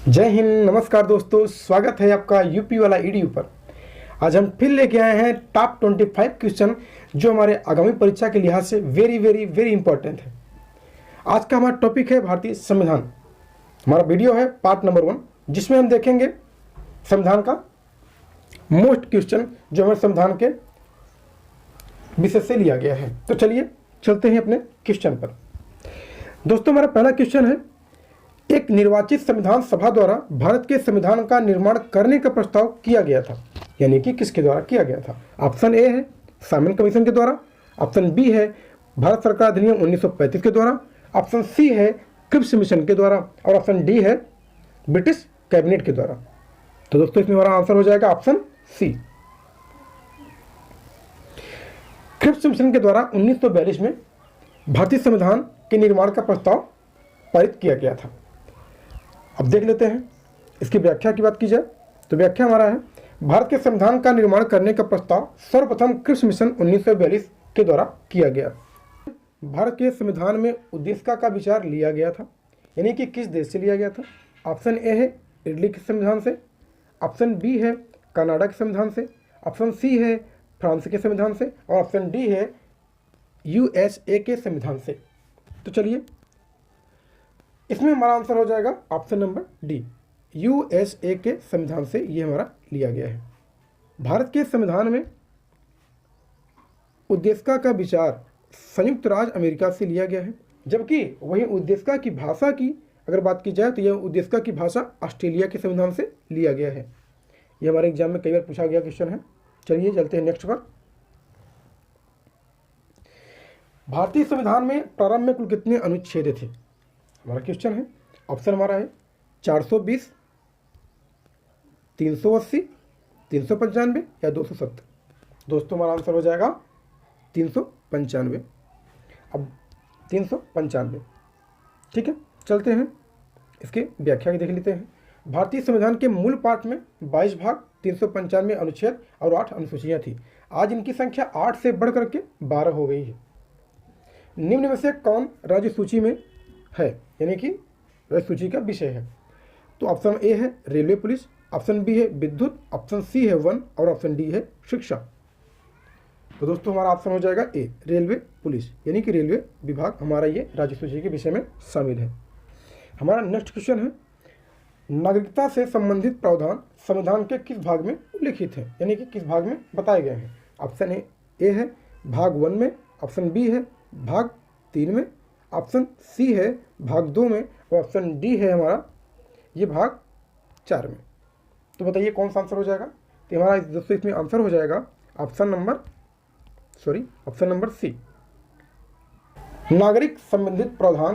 जय हिंद, नमस्कार दोस्तों, स्वागत है आपका यूपी वाला ईडीयू पर। आज हम फिर लेके आए हैं टॉप 25 क्वेश्चन जो हमारे आगामी परीक्षा के लिहाज से वेरी वेरी वेरी इंपॉर्टेंट है। आज का हमारा टॉपिक है भारतीय संविधान। हमारा वीडियो है पार्ट नंबर 1, जिसमें हम देखेंगे संविधान का मोस्ट क्वेश्चन जो हमारे संविधान के विषय से लिया गया है। तो चलिए चलते हैं अपने क्वेश्चन पर। दोस्तों, हमारा पहला क्वेश्चन है, एक निर्वाचित संविधान सभा द्वारा भारत के संविधान का निर्माण करने का प्रस्ताव किया गया था, यानी कि किसके द्वारा किया गया था। ऑप्शन ए है साइमन कमीशन के द्वारा, ऑप्शन बी है भारत सरकार अधिनियम 1935 के द्वारा, ऑप्शन सी है क्रिप्स मिशन के द्वारा और ऑप्शन डी है ब्रिटिश कैबिनेट के द्वारा। तो दोस्तों, इसमें हमारा आंसर हो जाएगा ऑप्शन सी। क्रिप्स मिशन के द्वारा 1942 में भारतीय संविधान के निर्माण का प्रस्ताव पारित किया गया था। अब देख लेते हैं इसकी व्याख्या की बात की जाए तो व्याख्या हमारा है, भारत के संविधान का निर्माण करने का प्रस्ताव सर्वप्रथम क्रिप्स मिशन 1942 के द्वारा किया गया। भारत के संविधान में उद्देशिका का विचार लिया गया था, यानी कि किस देश से लिया गया था। ऑप्शन ए है इटली के संविधान से, ऑप्शन बी है कनाडा के संविधान से, ऑप्शन सी है फ्रांस के संविधान से और ऑप्शन डी है यूएसए के संविधान से। तो चलिए, इसमें हमारा आंसर हो जाएगा ऑप्शन नंबर डी, यूएसए के संविधान से ये हमारा लिया गया है। भारत के संविधान में उद्देशिका का विचार संयुक्त राज्य अमेरिका से लिया गया है, जबकि वहीं उद्देशिका की भाषा की अगर बात की जाए तो यह उद्देशिका की भाषा ऑस्ट्रेलिया के संविधान से लिया गया है। यह हमारे एग्जाम में कई बार पूछा गया क्वेश्चन है। चलिए चलते हैं नेक्स्ट पर। भारतीय संविधान में प्रारंभ में कुल कितने अनुच्छेद थे, हमारा क्वेश्चन है। ऑप्शन हमारा है 420, 380, 395 या 270। दोस्तों, हमारा आंसर हो जाएगा 395। अब 395, ठीक है। चलते हैं इसके व्याख्या की देख लेते हैं। भारतीय संविधान के मूल पाठ में 22 भाग, 395 अनुच्छेद और 8 अनुसूचियाँ थी। आज इनकी संख्या 8 से बढ़ करके 12 हो गई है। निम्न में से कौन राज्य सूची में है, यानी कि राज्य सूची का विषय है। तो ऑप्शन ए है रेलवे पुलिस, ऑप्शन बी है विद्युत, ऑप्शन सी है वन और ऑप्शन डी है शिक्षा। तो दोस्तों, हमारा ऑप्शन हो जाएगा ए, रेलवे पुलिस, यानी कि रेलवे विभाग हमारा ये राज्य सूची के विषय में शामिल है। हमारा नेक्स्ट क्वेश्चन है, नागरिकता से संबंधित प्रावधान संविधान के किस भाग में उल्लिखित है, यानी कि किस भाग में बताए गए हैं। ऑप्शन ए है भाग 1 में, ऑप्शन बी है भाग 3 में, ऑप्शन सी है भाग 2 में और ऑप्शन डी है हमारा ये भाग 4 में। तो बताइए कौन सा आंसर हो जाएगा। तो हमारा दोस्तों इसमें आंसर हो जाएगा ऑप्शन नंबर सी, नागरिक संबंधित प्रावधान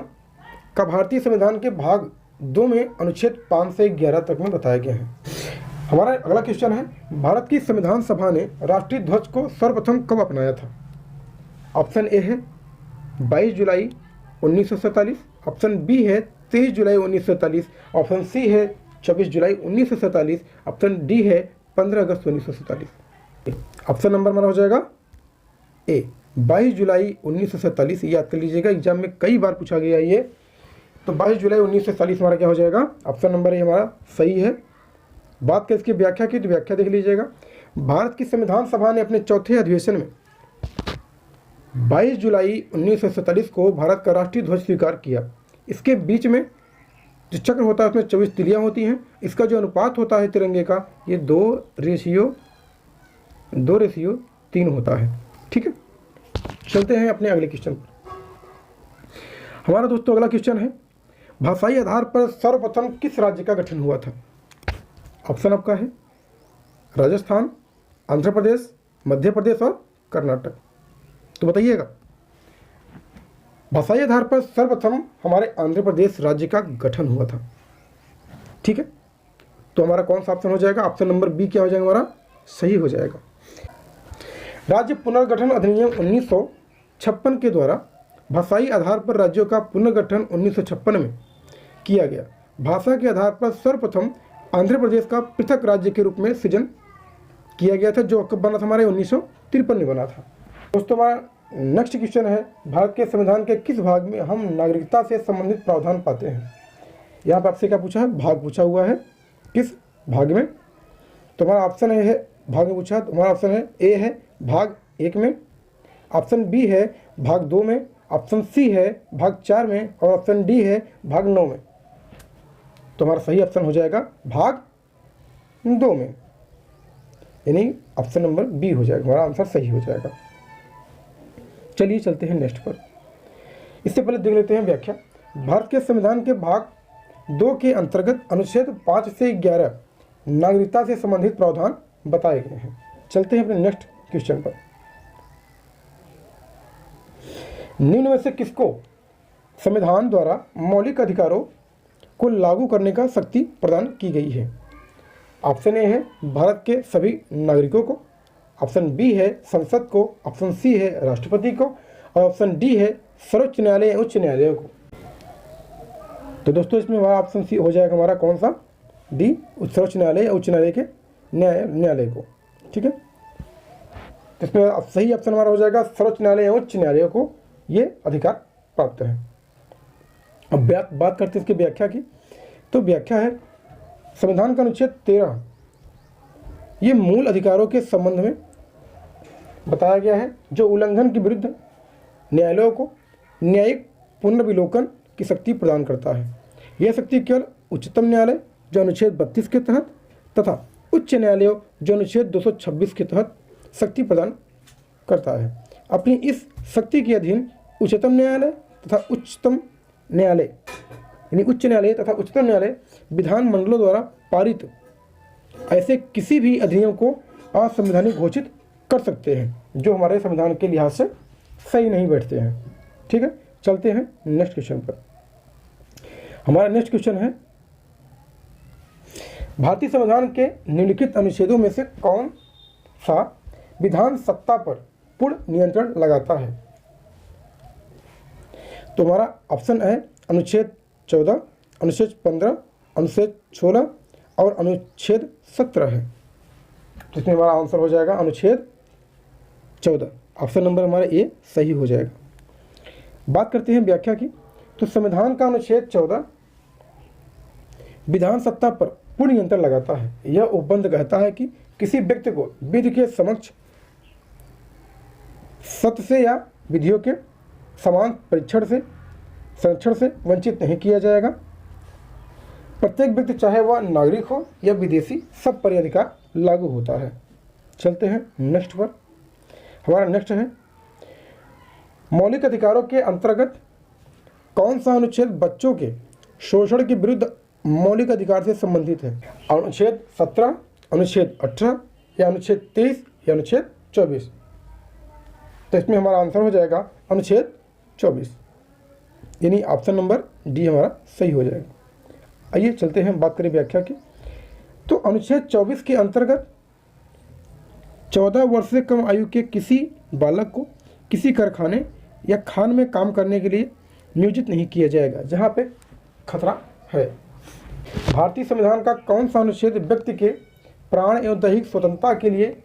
का भारतीय संविधान के भाग 2 में अनुच्छेद 5 से 11 तक में बताया गया है। हमारा अगला क्वेश्चन है, भारत की संविधान सभा ने राष्ट्रीय ध्वज को सर्वप्रथम कब अपनाया था। ऑप्शन ए है 22 जुलाई 1947, ऑप्शन बी है 23 जुलाई 1947, ऑप्शन सी है 24 जुलाई 1947, ऑप्शन डी है 15 अगस्त 1947। ऑप्शन नंबर हमारा हो जाएगा ए, 22 जुलाई 1947। याद कर लीजिएगा, एग्जाम में कई बार पूछा गया ये। तो 22 जुलाई 1947 हमारा क्या हो जाएगा, ऑप्शन नंबर ए हमारा सही है। बात करें इसकी व्याख्या की तो व्याख्या देख लीजिएगा। भारत की संविधान सभा ने अपने चौथे अधिवेशन में 22 जुलाई 1947 को भारत का राष्ट्रीय ध्वज स्वीकार किया। इसके बीच में जो चक्र होता है उसमें 24 तिलियाँ होती हैं। इसका जो अनुपात होता है तिरंगे का, ये 2:3 होता है, ठीक है। चलते हैं अपने अगले क्वेश्चन पर। हमारा दोस्तों अगला क्वेश्चन है, भाषाई आधार पर सर्वप्रथम किस राज्य का गठन हुआ था। ऑप्शन आपका है राजस्थान, आंध्र प्रदेश, मध्य प्रदेश और कर्नाटक। तो बताइएगा, भाषाई आधार पर सर्वप्रथम हमारे आंध्र प्रदेश राज्य का गठन हुआ था, ठीक है। तो हमारा कौन सा ऑप्शन हो जाएगा, ऑप्शन नंबर बी क्या हो जाएगा हमारा सही हो जाएगा। राज्य पुनर्गठन अधिनियम 1956 के द्वारा भाषाई आधार पर राज्यों का पुनर्गठन 1956 में किया गया। भाषा के आधार पर सर्वप्रथम आंध्र प्रदेश का पृथक राज्य के रूप में सृजन किया गया था, जो कब बना था हमारे 1953 में बना था। दोस्तों, हमारा नेक्स्ट क्वेश्चन है, भारत के संविधान के किस भाग में हम नागरिकता से संबंधित प्रावधान पाते हैं। यहाँ पर आपसे क्या पूछा है, भाग पूछा हुआ है, किस भाग में। तो हमारा ऑप्शन ए है भाग में पूछा, तो हमारा ऑप्शन है ए है भाग 1 में, ऑप्शन बी है भाग 2 में, ऑप्शन सी है भाग 4 में और ऑप्शन डी है भाग 9 में। तो हमारा सही ऑप्शन हो जाएगा भाग 2 में, यानी ऑप्शन नंबर बी हो जाएगा, हमारा आंसर सही हो जाएगा। चलिए चलते हैं नेक्स्ट पर। इससे पहले देख लेते हैं व्याख्या। भारत के संविधान के भाग 2 के अंतर्गत अनुच्छेद 5 से 11 नागरिकता से संबंधित प्रावधान बताए गए हैं। चलते हैं अपने नेक्स्ट क्वेश्चन पर। निम्न में से किसको संविधान द्वारा मौलिक अधिकारों को लागू करने का शक्ति प्रदान की गई है। ऑप्शन ए है भारत के सभी नागरिकों को, ऑप्शन बी है संसद को, ऑप्शन सी है राष्ट्रपति को और ऑप्शन डी है सर्वोच्च न्यायालय उच्च न्यायालय को। तो दोस्तों इसमें हमारा ऑप्शन सी हो जाएगा हमारा कौन सा, डी, सर्वोच्च न्यायालय या उच्च न्यायालय के न्यायालय को। ठीक है, तो इसमें सही ऑप्शन हमारा हो जाएगा सर्वोच्च न्यायालय या उच्च न्यायालय को ये अधिकार प्राप्त है। अब बात करते हैं इसकी व्याख्या की। तो व्याख्या है संविधान का अनुच्छेद 13 ये मूल अधिकारों के संबंध में बताया गया है, जो उल्लंघन के विरुद्ध न्यायालयों को न्यायिक पुनर्विलोकन की शक्ति प्रदान करता है। यह शक्ति केवल उच्चतम न्यायालय जो अनुच्छेद 32 के तहत तथा उच्च न्यायालयों जो अनुच्छेद 226 के तहत शक्ति प्रदान करता है। अपनी इस शक्ति के अधीन उच्चतम न्यायालय तथा उच्चतम न्यायालय यानी उच्च न्यायालय तथा उच्चतम न्यायालय विधान मंडलों द्वारा पारित ऐसे किसी भी अधिनियम को असंवैधानिक घोषित कर सकते हैं जो हमारे संविधान के लिहाज से सही नहीं बैठते हैं। ठीक है, चलते हैं नेक्स्ट क्वेश्चन पर। हमारा नेक्स्ट क्वेश्चन है भारतीय संविधान के निम्नलिखित अनुच्छेदों में से कौन सा विधान सत्ता पर पूर्ण नियंत्रण लगाता है। तो हमारा ऑप्शन है अनुच्छेद 14, अनुच्छेद 15, अनुच्छेद 16 और अनुच्छेद 17 है। तो इसमें हमारा आंसर हो जाएगा अनुच्छेद 14, ऑप्शन नंबर हमारा ए सही हो जाएगा। बात करते हैं व्याख्या की। तो संविधान का अनुच्छेद 14 विधान सत्ता पर पूर्ण नियंत्रण लगाता है। यह उपबंध कहता है कि किसी व्यक्ति को विधि के समक्ष सत्य से या विधियों के समान परीक्षण से संरक्षण से वंचित नहीं किया जाएगा। प्रत्येक व्यक्ति चाहे वह नागरिक हो या विदेशी सब पर अधिकार लागू होता है। चलते हैं नेक्स्ट पर। हमारा नेक्स्ट है मौलिक अधिकारों के अंतर्गत कौन सा अनुच्छेद बच्चों के शोषण के विरुद्ध मौलिक अधिकार से संबंधित है। अनुच्छेद 17, अनुच्छेद 18 या अनुच्छेद 23 या अनुच्छेद 24। तो इसमें हमारा आंसर हो जाएगा अनुच्छेद 24, यानी ऑप्शन नंबर डी हमारा सही हो जाएगा। आइए चलते हैं बात करें व्याख्या की। तो अनुच्छेद 24 के अंतर्गत 14 वर्ष से कम आयु के किसी बालक को किसी कारखाने या खान में काम करने के लिए नियोजित नहीं किया जाएगा जहां पे खतरा है। भारतीय संविधान का कौन सा अनुच्छेद व्यक्ति के प्राण एवं दैहिक स्वतंत्रता के लिए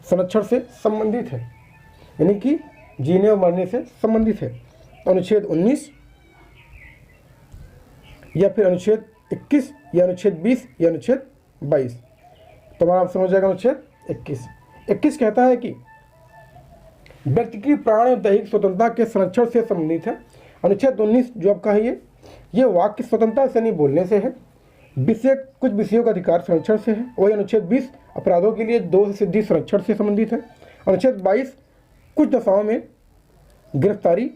संरक्षण से संबंधित है, यानी कि जीने और मरने से संबंधित है। अनुच्छेद 19 या फिर अनुच्छेद 21 या अनुच्छेद 20 या अनुच्छेद 22। तो हमारा ऑप्शन हो जाएगा अनुच्छेद 21। 21 कहता है कि व्यक्ति की प्राण एवं दैहिक स्वतंत्रता के संरक्षण से संबंधित है। अनुच्छेद 19 जो आपका है ये वाक्य स्वतंत्रता से नहीं बोलने से है। विषय कुछ विषयों का अधिकार संरक्षण से है। वही अनुच्छेद 20 अपराधों के लिए दोष सिद्धि संरक्षण से संबंधित है। अनुच्छेद 22 कुछ दफाओं में गिरफ्तारी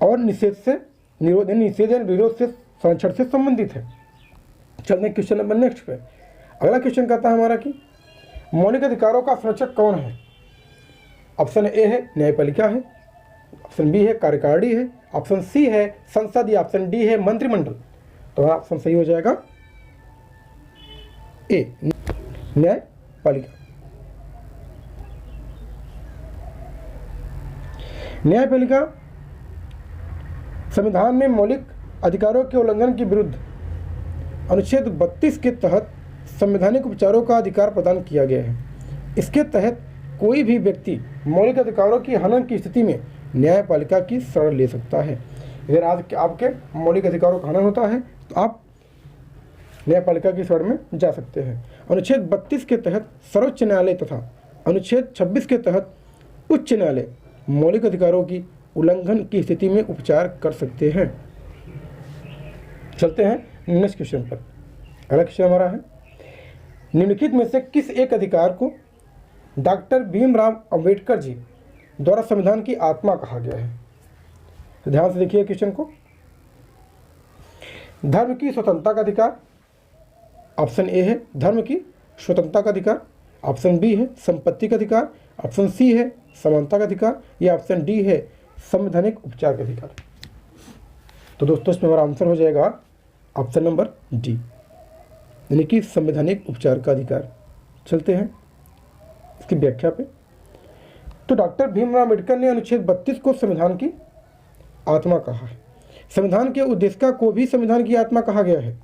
और निषेध से विरोध से संरक्षण से संबंधित है। चलते हैं क्वेश्चन नंबर नेक्स्ट पे। अगला क्वेश्चन कहता है हमारा कि मौलिक अधिकारों का संरक्षक कौन है। ऑप्शन ए है न्यायपालिका है, ऑप्शन बी है कार्यकारिणी है, ऑप्शन सी है संसद या ऑप्शन डी है मंत्रिमंडल। तो ऑप्शन सही हो जाएगा ए न्यायपालिका। न्यायपालिका संविधान में मौलिक अधिकारों के उल्लंघन के विरुद्ध अनुच्छेद 32 के तहत संवैधानिक उपचारों का अधिकार प्रदान किया गया है। इसके तहत कोई भी व्यक्ति मौलिक अधिकारों की हनन की स्थिति में न्यायपालिका की शरण ले सकता है। अगर आज आपके मौलिक अधिकारों का हनन होता है तो आप न्यायपालिका की शरण में जा सकते हैं। अनुच्छेद 32 के तहत सर्वोच्च न्यायालय तथा अनुच्छेद 26 के तहत उच्च न्यायालय मौलिक अधिकारों की उल्लंघन की स्थिति में उपचार कर सकते हैं। चलते हैं नेक्स्ट क्वेश्चन पर। अगला क्वेश्चन हमारा है, निम्नलिखित में से किस एक अधिकार को डॉक्टर भीमराव अंबेडकर जी द्वारा संविधान की आत्मा कहा गया है? तो ध्यान से देखिए क्वेश्चन को। धर्म की स्वतंत्रता का अधिकार, ऑप्शन ए है धर्म की स्वतंत्रता का अधिकार, ऑप्शन बी है संपत्ति का अधिकार, ऑप्शन सी है समानता का अधिकार, या ऑप्शन डी है संवैधानिक उपचार का अधिकार। तो दोस्तों इसमें हमारा आंसर हो जाएगा ऑप्शन नंबर डी, यानी कि संवैधानिक उपचार का अधिकार। चलते हैं इसकी व्याख्या पे। तो डॉक्टर भीमराव अम्बेडकर ने अनुच्छेद 32 को संविधान की आत्मा कहा है। संविधान के उद्देश्य को भी संविधान की आत्मा कहा गया है।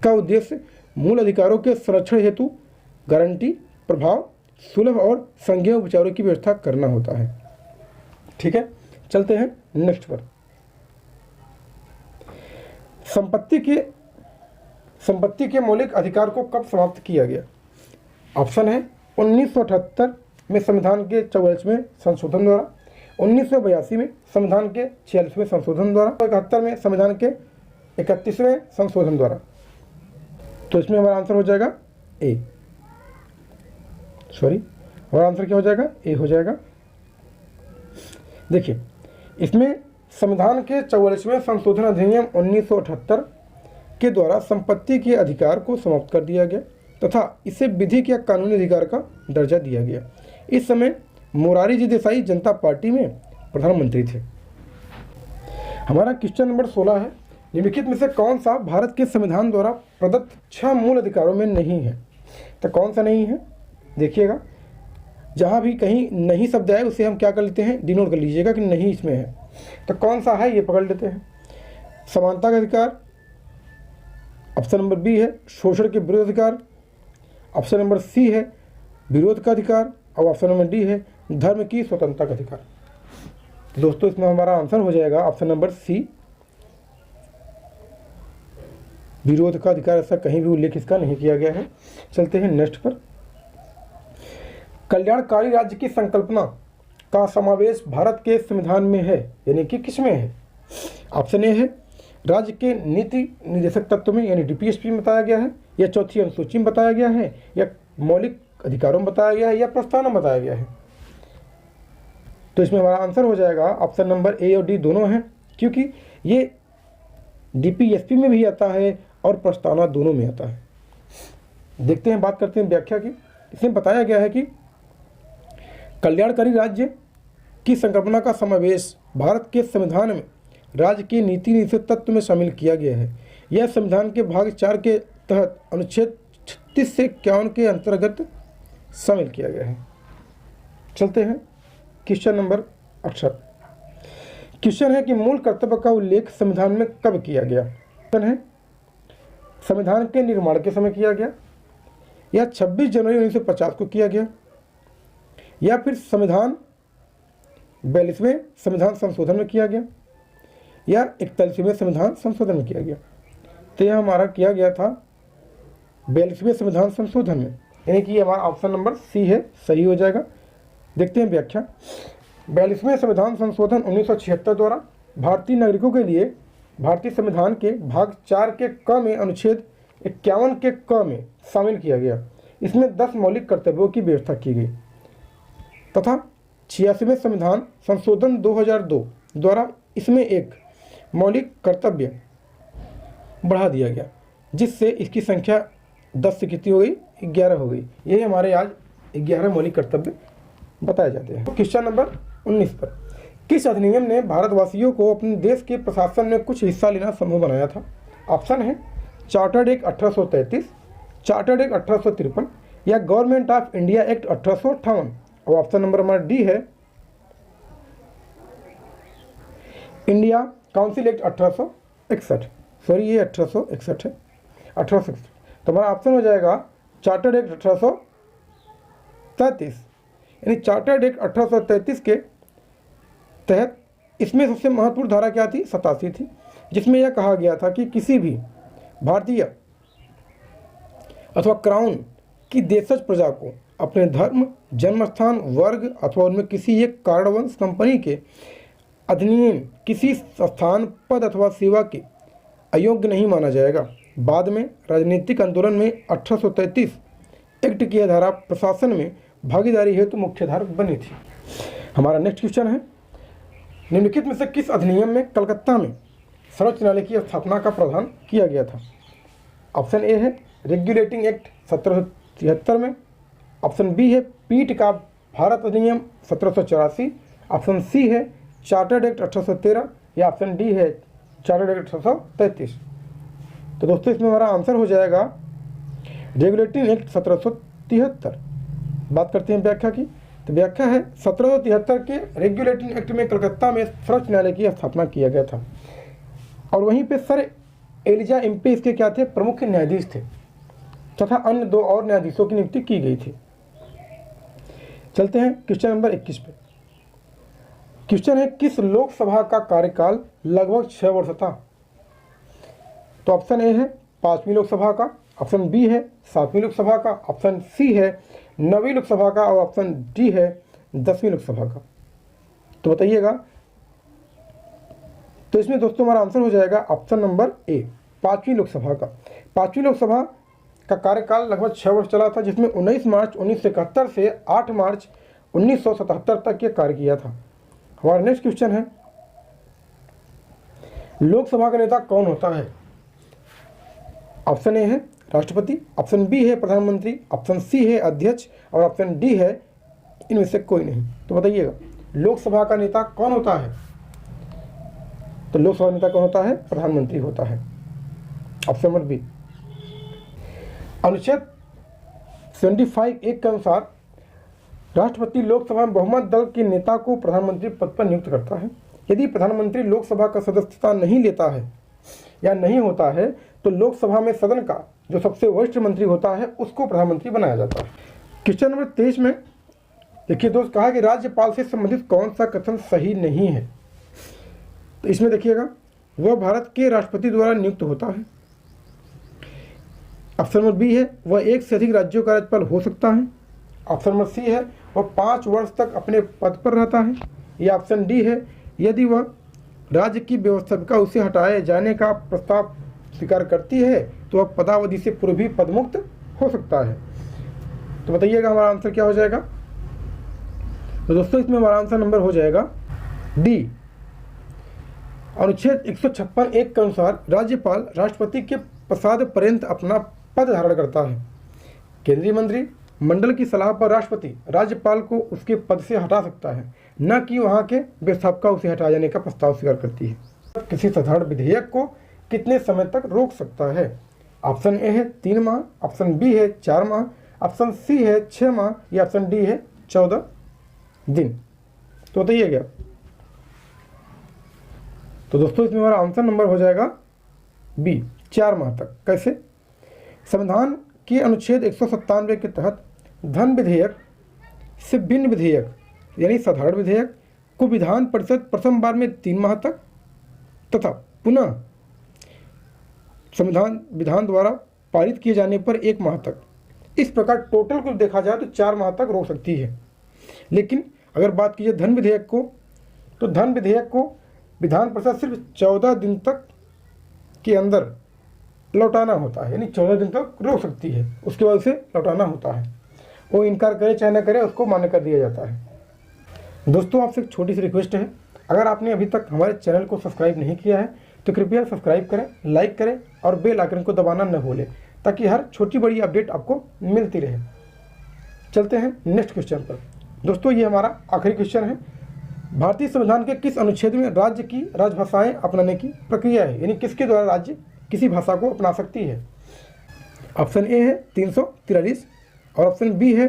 का उद्देश्य मूल अधिकारों के संरक्षण हेतु गारंटी, प्रभाव, सुलभ और संज्ञेय उपचारों की व्यवस्था करना होता है। ठीक है, चलते हैं नेक्स्ट पर। संपत्ति के मौलिक अधिकार को कब समाप्त किया गया? ऑप्शन है 1978 में संविधान के 44वें संशोधन द्वारा, 1982 में संविधान के 46वें संशोधन द्वारा, 71 में संविधान के 31वें संशोधन द्वारा। तो इसमें हमारा आंसर हो जाएगा ए, हमारा आंसर क्या हो जाएगा? ए हो जाएगा। देखिए इसमें संविधान के 44वें संशोधन अधिनियम 1978 के द्वारा संपत्ति के अधिकार को समाप्त कर दिया गया तथा इसे विधिक या कानूनी अधिकार का दर्जा दिया गया। इस समय मोरारजी जी देसाई जनता पार्टी में प्रधानमंत्री थे। हमारा क्वेश्चन नंबर 16 है, निम्नलिखित में से कौन सा भारत के संविधान द्वारा प्रदत्त 6 मूल अधिकारों में नहीं है? तो कौन सा नहीं है? देखिएगा, जहाँ भी कहीं नहीं शब्द आए उसे हम क्या कर लेते हैं, डिनोट कर लीजिएगा कि नहीं इसमें है। तो कौन सा है ये पकड़ लेते हैं। समानता का अधिकार, ऑप्शन नंबर बी है शोषण के विरोध अधिकार, ऑप्शन नंबर सी है विरोध का अधिकार, और ऑप्शन नंबर डी है धर्म की स्वतंत्रता का अधिकार। दोस्तों इसमें हमारा आंसर हो जाएगा ऑप्शन नंबर सी, विरोध का अधिकार। ऐसा कहीं भी उल्लेख इसका नहीं किया गया है। चलते हैं नेक्स्ट पर। कल्याणकारी राज्य की संकल्पना का समावेश भारत के संविधान में है, यानी कि किसमें है? ऑप्शन ए है राज्य के नीति निर्देशक तत्व में, यानी डीपीएसपी में बताया गया है, या चौथी अनुसूची में बताया गया है, या मौलिक अधिकारों में बताया गया है, या प्रस्तावना में बताया गया है। तो इसमें हमारा आंसर हो जाएगा ऑप्शन नंबर ए और डी दोनों हैं, क्योंकि ये डीपीएसपी में भी आता है और प्रस्तावना दोनों में आता है। देखते हैं, बात करते हैं व्याख्या की। इसमें बताया गया है कि कल्याणकारी राज्य की संकल्पना का समावेश भारत के संविधान में राज्य के नीति निर्देशक तत्व में शामिल किया गया है। यह संविधान के भाग 4 के तहत अनुच्छेद 36 से 51 के अंतर्गत शामिल किया गया है। चलते हैं क्वेश्चन नंबर 18। क्वेश्चन है कि मूल कर्तव्य का उल्लेख संविधान में कब किया गया? क्वेश्चन है संविधान के निर्माण के समय किया गया, या 26 जनवरी 1950 को किया गया, या फिर संविधान 42वें संविधान संशोधन में किया गया, या 41वें संविधान संशोधन में किया गया। तो यह हमारा किया गया था 42वें संविधान संशोधन में, यानी कि हमारा ऑप्शन नंबर सी है, सही हो जाएगा। देखते हैं व्याख्या। 42वें संविधान संशोधन 1976 द्वारा भारतीय नागरिकों के लिए भारतीय संविधान के भाग 4 के क में अनुच्छेद 51 के क में शामिल किया गया। इसमें 10 मौलिक कर्तव्यों की व्यवस्था की गई तथा 86वें संविधान संशोधन 2002 द्वारा इसमें एक मौलिक कर्तव्य बढ़ा दिया गया, जिससे इसकी संख्या 10 से कितनी हो गई? 11 हो गई। यही हमारे आज 11 मौलिक कर्तव्य बताए जाते हैं। क्वेश्चन नंबर 19 पर, किस अधिनियम ने भारतवासियों को अपने देश के प्रशासन में कुछ हिस्सा लेना संभव बनाया था? ऑप्शन है चार्टर्ड एक्ट 1833, चार्टर्ड एक्ट 1853, या गवर्नमेंट ऑफ इंडिया एक्ट 1858, और ऑप्शन नंबर हमारा डी है इंडिया काउंसिल एक्ट 1861। सॉरी, ये 1861 है, 1861। तो हमारा ऑप्शन हो जाएगा चार्टर्ड एक्ट 1833, यानी चार्टर्ड एक्ट 1833 के तहत इसमें सबसे महत्वपूर्ण धारा क्या थी? 87 थी, जिसमें यह कहा गया था कि किसी भी भारतीय अथवा क्राउन की देशज प्रजा को अपने धर्म, जन्मस्थान, वर्ग अथवा उनमें किसी एक कारणवश कंपनी के अधिनियम किसी स्थान, पद अथवा सेवा के अयोग्य नहीं माना जाएगा। बाद में राजनीतिक आंदोलन में 1833 एक्ट की धारा प्रशासन में भागीदारी हेतु मुख्य धारा बनी थी। हमारा नेक्स्ट क्वेश्चन है, निम्नलिखित में से किस अधिनियम में कलकत्ता में सर्वोच्च न्यायालय की स्थापना का प्रावधान किया गया था? ऑप्शन ए है रेगुलेटिंग एक्ट 1773 में, ऑप्शन बी है पीठ का भारत अधिनियम 1784, ऑप्शन सी है चार्टर्ड एक्ट 1813 या ऑप्शन डी है चार्टर्ड एक्ट 1833। तो दोस्तों इसमें हमारा आंसर हो जाएगा रेगुलेटिंग एक्ट 1773। बात करते हैं व्याख्या की, तो व्याख्या है 1773 के रेगुलेटिंग एक्ट में कलकत्ता में सर्वोच्च न्यायालय की स्थापना किया गया था और वहीं पे सर एलिजा एम्पे इसके क्या थे? प्रमुख न्यायाधीश थे तथा अन्य 2 और न्यायाधीशों की नियुक्ति की गई थी। चलते हैं क्वेश्चन नंबर 21 पे। क्वेश्चन है, किस लोकसभा का कार्यकाल लगभग 6 वर्ष था? तो ऑप्शन ए है 5वीं लोकसभा का, ऑप्शन बी है 7वीं लोकसभा का, ऑप्शन सी है 9वीं लोकसभा का और ऑप्शन डी है 10वीं लोकसभा का। तो बताइएगा। तो इसमें दोस्तों हमारा आंसर हो जाएगा ऑप्शन नंबर ए 5वीं लोकसभा का। 5वीं लोकसभा का कार्यकाल लगभग 6 वर्ष चला था, जिसमें 19 मार्च 1971 से 8 मार्च 1977 तक ये कार्य किया था। हमारा नेक्स्ट क्वेश्चन है, लोकसभा का नेता कौन होता है? ऑप्शन ए है राष्ट्रपति, ऑप्शन बी है प्रधानमंत्री, ऑप्शन सी है अध्यक्ष और ऑप्शन डी है इनमें से कोई नहीं। तो बताइएगा लोकसभा का नेता कौन होता है? तो लोकसभा नेता कौन होता है? प्रधानमंत्री होता है। Option number B. अनुच्छेद 75(1) के अनुसार राष्ट्रपति लोकसभा में बहुमत दल के नेता को प्रधानमंत्री पद पर नियुक्त करता है। यदि प्रधानमंत्री लोकसभा का सदस्यता नहीं लेता है या नहीं होता है तो लोकसभा में सदन का जो सबसे वरिष्ठ मंत्री होता है उसको प्रधानमंत्री बनाया जाता है। क्वेश्चन नंबर 23 में देखिए दोस्त, कहा कि राज्यपाल से संबंधित कौन सा कथन सही नहीं है? तो इसमें देखिएगा, वह भारत के राष्ट्रपति द्वारा नियुक्त होता है। ऑप्शन नंबर बी है वह एक से अधिक राज्यों का राज्यपाल हो सकता है। ऑप्शन नंबर सी है वह 5 वर्ष तक अपने पद पर रहता है। या ऑप्शन डी है यदि वह राज्य की व्यवस्था उसे हटाए जाने का प्रस्ताव स्वीकार करती है तो वह पदावधि से पूर्व भी पदमुक्त हो सकता है। तो बताइएगा हमारा आंसर क्या हो जाएगा? तो दोस्तों इसमें हमारा आंसर नंबर हो जाएगा डी। अनुच्छेद 156(1) के अनुसार राज्यपाल राष्ट्रपति के प्रसाद पर्यंत अपना पद धारण करता है। केंद्रीय मंत्री मंडल की सलाह पर राष्ट्रपति राज्यपाल को उसके पद से हटा सकता है, न कि वहां के व्यवस्थापिका उसे हटा जाने का प्रस्ताव स्वीकार करती है। किसी साधारण विधेयक को कितने समय तक रोक सकता है? ऑप्शन ए है 3 माह, ऑप्शन बी है 4 माह, ऑप्शन सी है 6 माह या ऑप्शन डी है 14 दिन। तो बताइएगा। तो दोस्तों इसमें हमारा आंसर नंबर हो जाएगा बी 4 माह तक। कैसे? संविधान के अनुच्छेद 197 के तहत धन विधेयक से भिन्न विधेयक यानी साधारण विधेयक को विधान परिषद प्रथम बार में 3 माह तक तथा पुनः संविधान विधान द्वारा पारित किए जाने पर 1 माह तक, इस प्रकार टोटल को देखा जाए तो 4 माह तक रोक सकती है। लेकिन अगर बात कीजिए धन विधेयक को, तो धन विधेयक को विधान परिषद सिर्फ 14 दिन तक के अंदर लौटाना होता है, यानी 14 दिन तक रोक सकती है, उसके बाद उसे लौटाना होता है। वो इनकार करे चाहे न करे उसको मान्य कर दिया जाता है। दोस्तों आपसे एक छोटी सी रिक्वेस्ट है, अगर आपने अभी तक हमारे चैनल को सब्सक्राइब नहीं किया है तो कृपया सब्सक्राइब करें, लाइक करें और बेल आइकन को दबाना न भूलें ताकि हर छोटी बड़ी अपडेट आपको मिलती रहे। चलते हैं नेक्स्ट क्वेश्चन पर। दोस्तों ये हमारा आखिरी क्वेश्चन है, भारतीय संविधान के किस अनुच्छेद में राज्य की राजभाषाएं अपनाने की प्रक्रिया है, यानी किसके द्वारा राज्य किसी भाषा को अपना सकती है? ऑप्शन ए है 343 और ऑप्शन बी है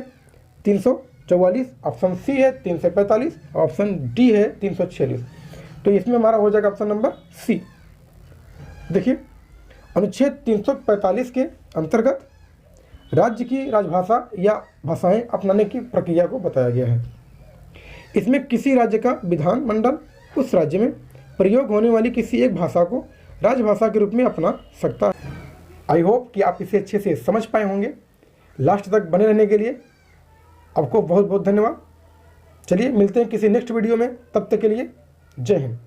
344, ऑप्शन सी है 345 और ऑप्शन डी है 346। तो इसमें हमारा हो जाएगा ऑप्शन नंबर सी। देखिए अनुच्छेद 345 के अंतर्गत राज्य की राजभाषा या भाषाएं अपनाने की प्रक्रिया को बताया गया है। इसमें किसी राज्य का विधान मंडल उस राज्य में प्रयोग होने वाली किसी एक भाषा को राजभाषा के रूप में अपना सकता है। आई होप कि आप इसे अच्छे से समझ पाए होंगे। लास्ट तक बने रहने के लिए आपको बहुत बहुत धन्यवाद। चलिए मिलते हैं किसी नेक्स्ट वीडियो में, तब तक के लिए जय हिंद।